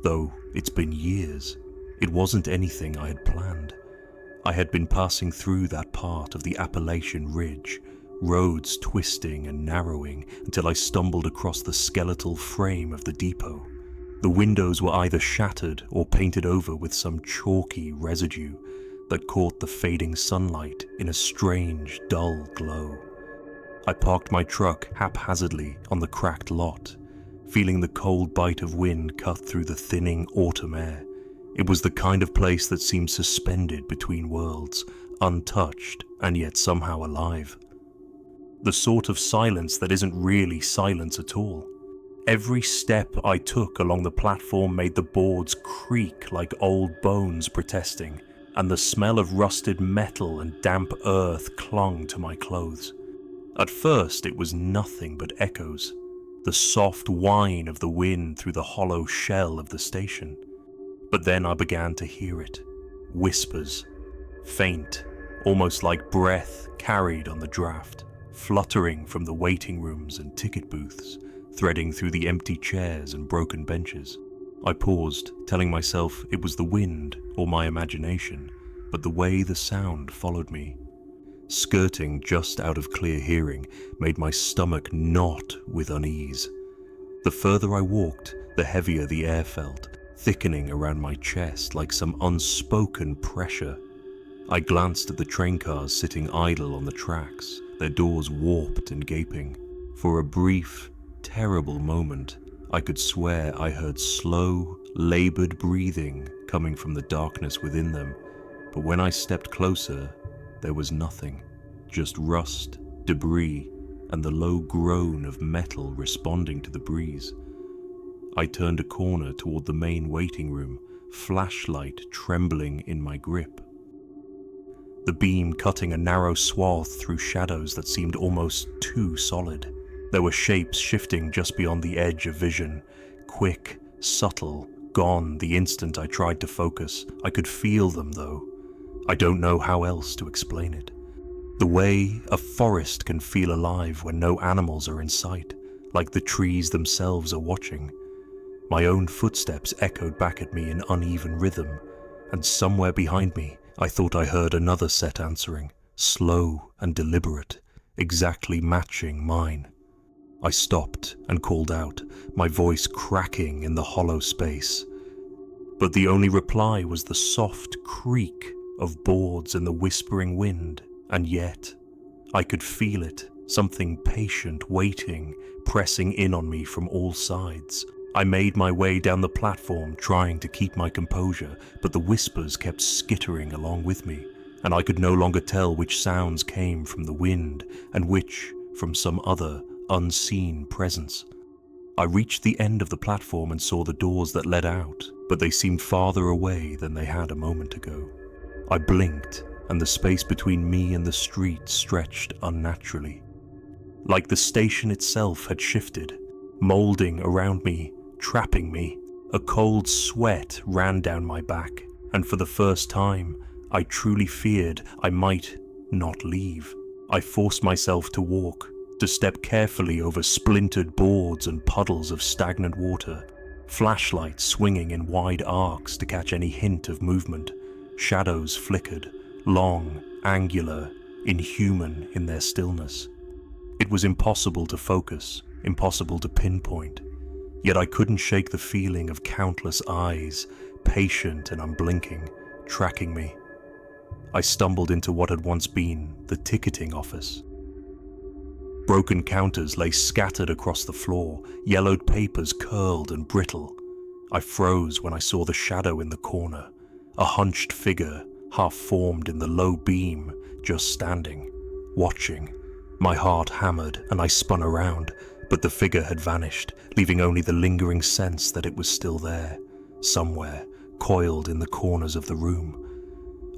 Though it's been years, it wasn't anything I had planned. I had been passing through that part of the Appalachian Ridge, roads twisting and narrowing until I stumbled across the skeletal frame of the depot. The windows were either shattered or painted over with some chalky residue that caught the fading sunlight in a strange, dull glow. I parked my truck haphazardly on the cracked lot, feeling the cold bite of wind cut through the thinning autumn air. It was the kind of place that seemed suspended between worlds, untouched and yet somehow alive. The sort of silence that isn't really silence at all. Every step I took along the platform made the boards creak like old bones protesting, and the smell of rusted metal and damp earth clung to my clothes. At first it was nothing but echoes, the soft whine of the wind through the hollow shell of the station. But then I began to hear it. Whispers, faint, almost like breath carried on the draft, fluttering from the waiting rooms and ticket booths, threading through the empty chairs and broken benches. I paused, telling myself it was the wind or my imagination, but the way the sound followed me, skirting just out of clear hearing, made my stomach knot with unease. The further I walked, the heavier the air felt, thickening around my chest like some unspoken pressure. I glanced at the train cars sitting idle on the tracks, their doors warped and gaping. For a brief, terrible moment, I could swear I heard slow, labored breathing coming from the darkness within them, but when I stepped closer, there was nothing, just rust, debris, and the low groan of metal responding to the breeze. I turned a corner toward the main waiting room, flashlight trembling in my grip. The beam cutting a narrow swath through shadows that seemed almost too solid. There were shapes shifting just beyond the edge of vision, quick, subtle, gone the instant I tried to focus. I could feel them though. I don't know how else to explain it. The way a forest can feel alive when no animals are in sight, like the trees themselves are watching. My own footsteps echoed back at me in uneven rhythm, and somewhere behind me I thought I heard another set answering, slow and deliberate, exactly matching mine. I stopped and called out, my voice cracking in the hollow space. But the only reply was the soft creak of boards in the whispering wind, and yet I could feel it, something patient waiting, pressing in on me from all sides. I made my way down the platform, trying to keep my composure, but the whispers kept skittering along with me, and I could no longer tell which sounds came from the wind and which from some other unseen presence. I reached the end of the platform and saw the doors that led out, but they seemed farther away than they had a moment ago. I blinked, and the space between me and the street stretched unnaturally. Like the station itself had shifted, molding around me, trapping me. A cold sweat ran down my back, and for the first time, I truly feared I might not leave. I forced myself to walk, to step carefully over splintered boards and puddles of stagnant water, flashlights swinging in wide arcs to catch any hint of movement. Shadows flickered, long, angular, inhuman in their stillness. It was impossible to focus, impossible to pinpoint, yet I couldn't shake the feeling of countless eyes, patient and unblinking, tracking me. I stumbled into what had once been the ticketing office. Broken counters lay scattered across the floor, yellowed papers curled and brittle. I froze when I saw the shadow in the corner, a hunched figure, half formed in the low beam, just standing, watching. My heart hammered and I spun around, but the figure had vanished, leaving only the lingering sense that it was still there, somewhere, coiled in the corners of the room.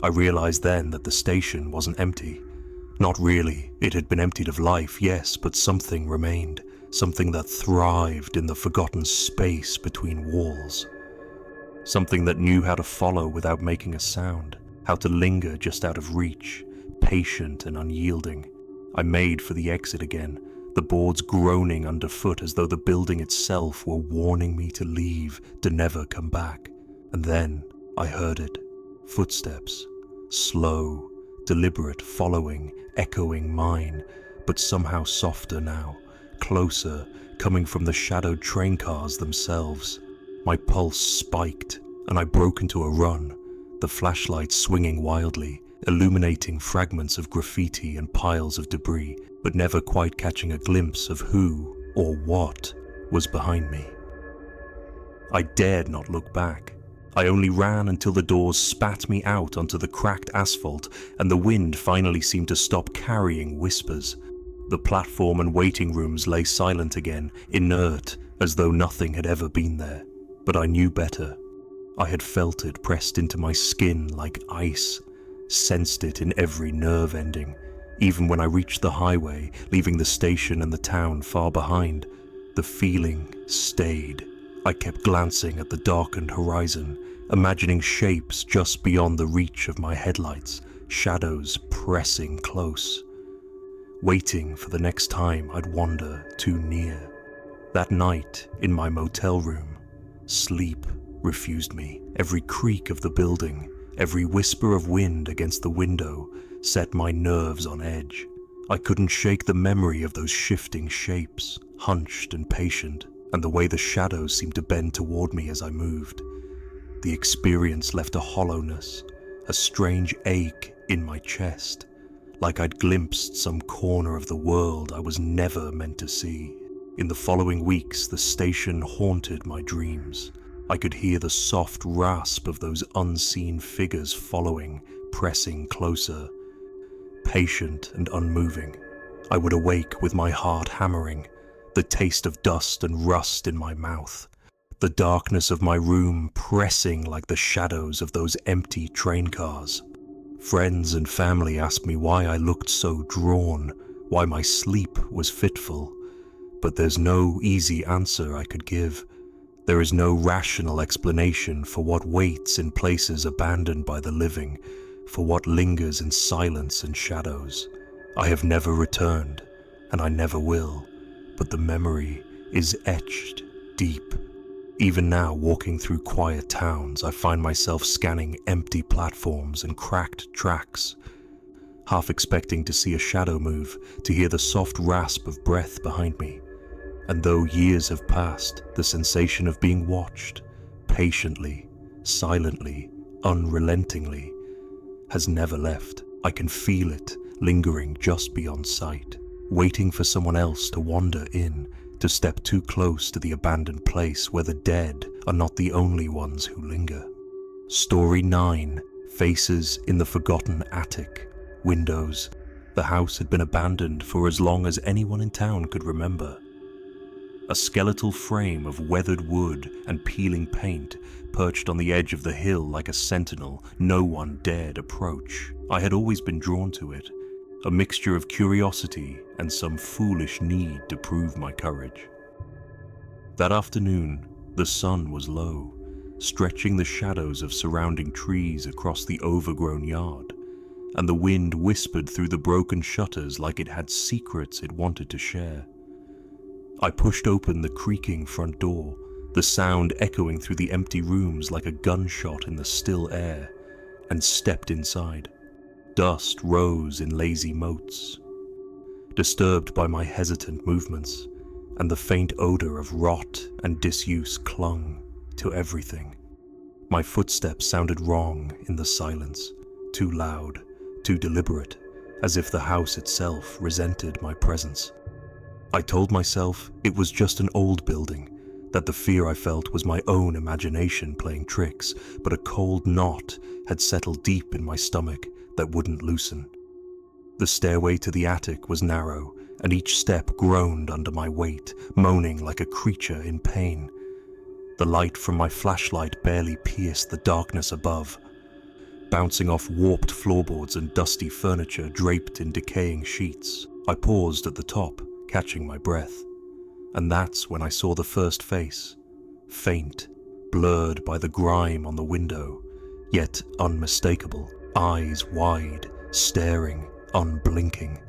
I realized then that the station wasn't empty. Not really. It had been emptied of life, yes, but something remained. Something that thrived in the forgotten space between walls. Something that knew how to follow without making a sound, how to linger just out of reach, patient and unyielding. I made for the exit again, the boards groaning underfoot as though the building itself were warning me to leave, to never come back. And then I heard it. Footsteps. Slow, deliberate, following, echoing mine, but somehow softer now, closer, coming from the shadowed train cars themselves. My pulse spiked, and I broke into a run, the flashlight swinging wildly, illuminating fragments of graffiti and piles of debris, but never quite catching a glimpse of who or what was behind me. I dared not look back. I only ran until the doors spat me out onto the cracked asphalt and the wind finally seemed to stop carrying whispers. The platform and waiting rooms lay silent again, inert, as though nothing had ever been there. But I knew better. I had felt it pressed into my skin like ice, sensed it in every nerve ending. Even when I reached the highway, leaving the station and the town far behind, the feeling stayed. I kept glancing at the darkened horizon, imagining shapes just beyond the reach of my headlights, shadows pressing close, waiting for the next time I'd wander too near. That night, in my motel room, sleep refused me. Every creak of the building, every whisper of wind against the window set my nerves on edge. I couldn't shake the memory of those shifting shapes, hunched and patient, and the way the shadows seemed to bend toward me as I moved. The experience left a hollowness, a strange ache in my chest, like I'd glimpsed some corner of the world I was never meant to see. In the following weeks, the station haunted my dreams. I could hear the soft rasp of those unseen figures following, pressing closer, patient and unmoving. I would awake with my heart hammering, the taste of dust and rust in my mouth, the darkness of my room pressing like the shadows of those empty train cars. Friends and family asked me why I looked so drawn, why my sleep was fitful, but there's no easy answer I could give. There is no rational explanation for what waits in places abandoned by the living, for what lingers in silence and shadows. I have never returned, and I never will, but the memory is etched deep. Even now, walking through quiet towns, I find myself scanning empty platforms and cracked tracks, half expecting to see a shadow move, to hear the soft rasp of breath behind me. And though years have passed, the sensation of being watched, patiently, silently, unrelentingly, has never left. I can feel it lingering just beyond sight, waiting for someone else to wander in, to step too close to the abandoned place where the dead are not the only ones who linger. Story 9. Faces in the forgotten attic. Windows. The house had been abandoned for as long as anyone in town could remember. A skeletal frame of weathered wood and peeling paint perched on the edge of the hill like a sentinel no one dared approach. I had always been drawn to it, a mixture of curiosity and some foolish need to prove my courage. That afternoon, the sun was low, stretching the shadows of surrounding trees across the overgrown yard, and the wind whispered through the broken shutters like it had secrets it wanted to share. I pushed open the creaking front door, the sound echoing through the empty rooms like a gunshot in the still air, and stepped inside. Dust rose in lazy motes, disturbed by my hesitant movements, and the faint odor of rot and disuse clung to everything. My footsteps sounded wrong in the silence, too loud, too deliberate, as if the house itself resented my presence. I told myself it was just an old building, that the fear I felt was my own imagination playing tricks, but a cold knot had settled deep in my stomach that wouldn't loosen. The stairway to the attic was narrow, and each step groaned under my weight, moaning like a creature in pain. The light from my flashlight barely pierced the darkness above. bouncing off warped floorboards and dusty furniture draped in decaying sheets. I paused at the top, catching my breath. And that's when I saw the first face. Faint, blurred by the grime on the window, yet unmistakable. Eyes wide, staring, unblinking.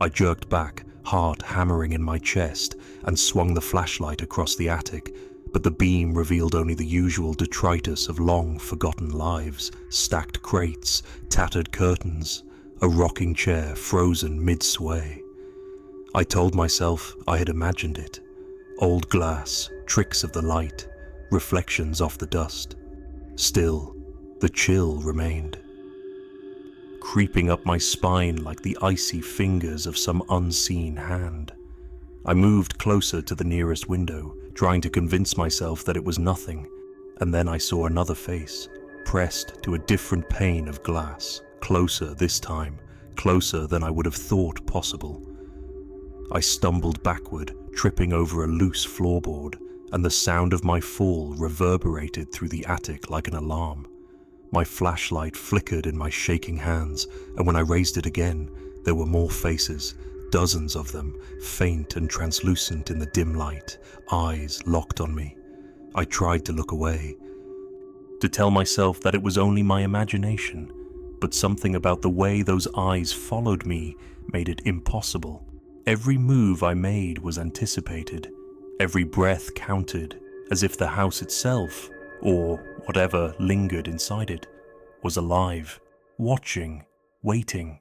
I jerked back, heart hammering in my chest, and swung the flashlight across the attic, but the beam revealed only the usual detritus of long-forgotten lives, stacked crates, tattered curtains, a rocking chair frozen mid-sway. I told myself I had imagined it. Old glass, tricks of the light, reflections off the dust. Still, the chill remained, creeping up my spine like the icy fingers of some unseen hand. I moved closer to the nearest window, trying to convince myself that it was nothing, and then I saw another face, pressed to a different pane of glass, closer this time, closer than I would have thought possible. I stumbled backward, tripping over a loose floorboard, and the sound of my fall reverberated through the attic like an alarm. My flashlight flickered in my shaking hands, and when I raised it again, there were more faces, dozens of them, faint and translucent in the dim light, eyes locked on me. I tried to look away, to tell myself that it was only my imagination, but something about the way those eyes followed me made it impossible. Every move I made was anticipated, every breath counted, as if the house itself, or whatever lingered inside it, was alive, watching, waiting.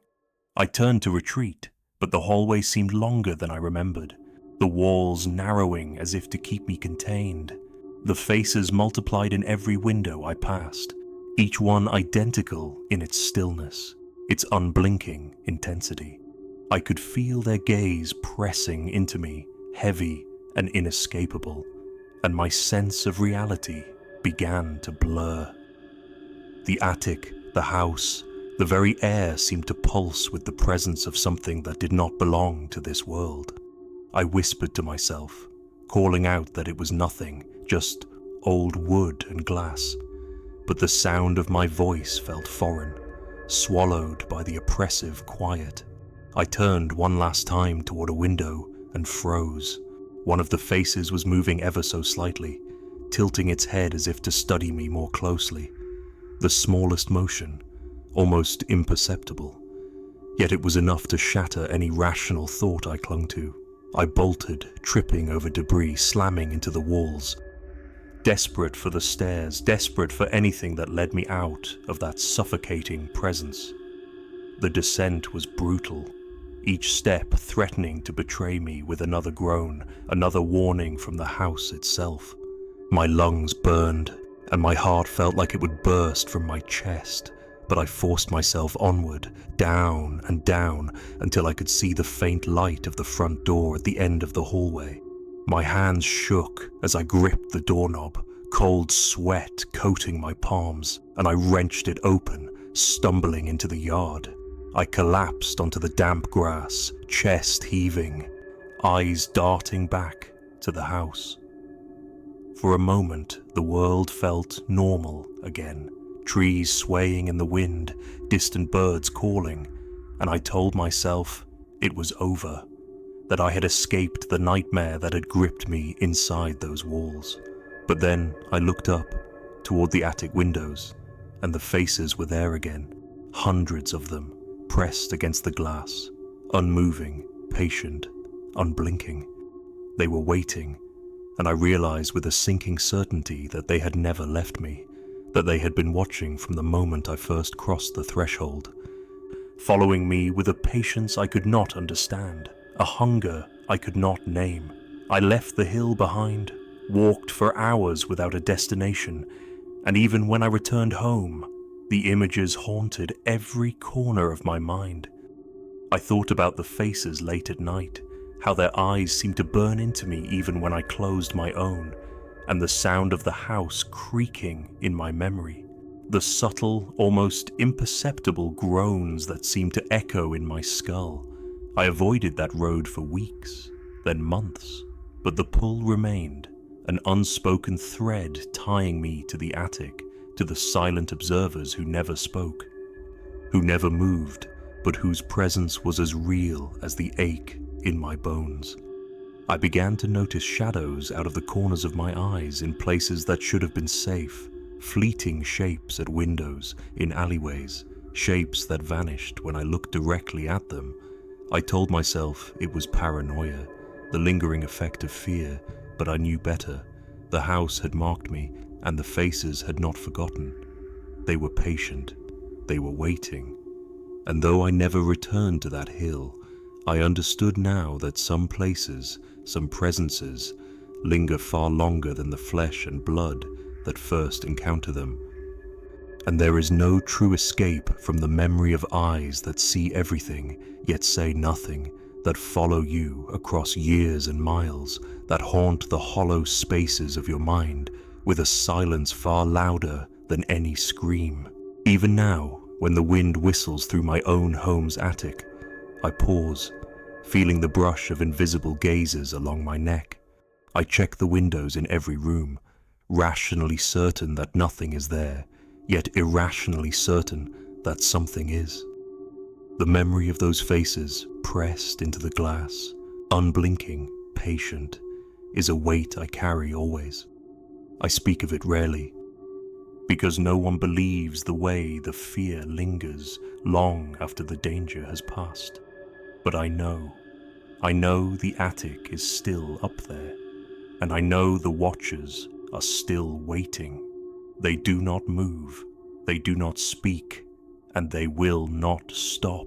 I turned to retreat, but the hallway seemed longer than I remembered, the walls narrowing as if to keep me contained. The faces multiplied in every window I passed, each one identical in its stillness, its unblinking intensity. I could feel their gaze pressing into me, heavy and inescapable, and my sense of reality began to blur. The attic, the house, the very air seemed to pulse with the presence of something that did not belong to this world. I whispered to myself, calling out that it was nothing, just old wood and glass. But the sound of my voice felt foreign, swallowed by the oppressive quiet. I turned one last time toward a window and froze. One of the faces was moving ever so slightly, tilting its head as if to study me more closely. The smallest motion, almost imperceptible. Yet it was enough to shatter any rational thought I clung to. I bolted, tripping over debris, slamming into the walls. Desperate for the stairs, desperate for anything that led me out of that suffocating presence. The descent was brutal, each step threatening to betray me with another groan, another warning from the house itself. My lungs burned, and my heart felt like it would burst from my chest, but I forced myself onward, down and down, until I could see the faint light of the front door at the end of the hallway. My hands shook as I gripped the doorknob, cold sweat coating my palms, and I wrenched it open, stumbling into the yard. I collapsed onto the damp grass, chest heaving, eyes darting back to the house. For a moment, the world felt normal again, trees swaying in the wind, distant birds calling, and I told myself it was over, that I had escaped the nightmare that had gripped me inside those walls. But then I looked up, toward the attic windows, and the faces were there again, hundreds of them, pressed against the glass, unmoving, patient, unblinking. They were waiting, and I realized with a sinking certainty that they had never left me, that they had been watching from the moment I first crossed the threshold, following me with a patience I could not understand, a hunger I could not name. I left the hill behind, walked for hours without a destination, and even when I returned home, the images haunted every corner of my mind. I thought about the faces late at night, how their eyes seemed to burn into me even when I closed my own, and the sound of the house creaking in my memory. The subtle, almost imperceptible groans that seemed to echo in my skull. I avoided that road for weeks, then months, but the pull remained, an unspoken thread tying me to the attic, to the silent observers who never spoke, who never moved, but whose presence was as real as the ache in my bones. I began to notice shadows out of the corners of my eyes in places that should have been safe, fleeting shapes at windows, in alleyways, shapes that vanished when I looked directly at them. I told myself it was paranoia, the lingering effect of fear, but I knew better. The house had marked me, and the faces had not forgotten. They were patient. They were waiting. And though I never returned to that hill, I understood now that some places, some presences, linger far longer than the flesh and blood that first encounter them. And there is no true escape from the memory of eyes that see everything, yet say nothing, that follow you across years and miles, that haunt the hollow spaces of your mind with a silence far louder than any scream. Even now, when the wind whistles through my own home's attic, I pause, feeling the brush of invisible gazes along my neck. I check the windows in every room, rationally certain that nothing is there, yet irrationally certain that something is. The memory of those faces pressed into the glass, unblinking, patient, is a weight I carry always. I speak of it rarely, because no one believes the way the fear lingers long after the danger has passed. But I know the attic is still up there, and I know the watchers are still waiting. They do not move, they do not speak, and they will not stop.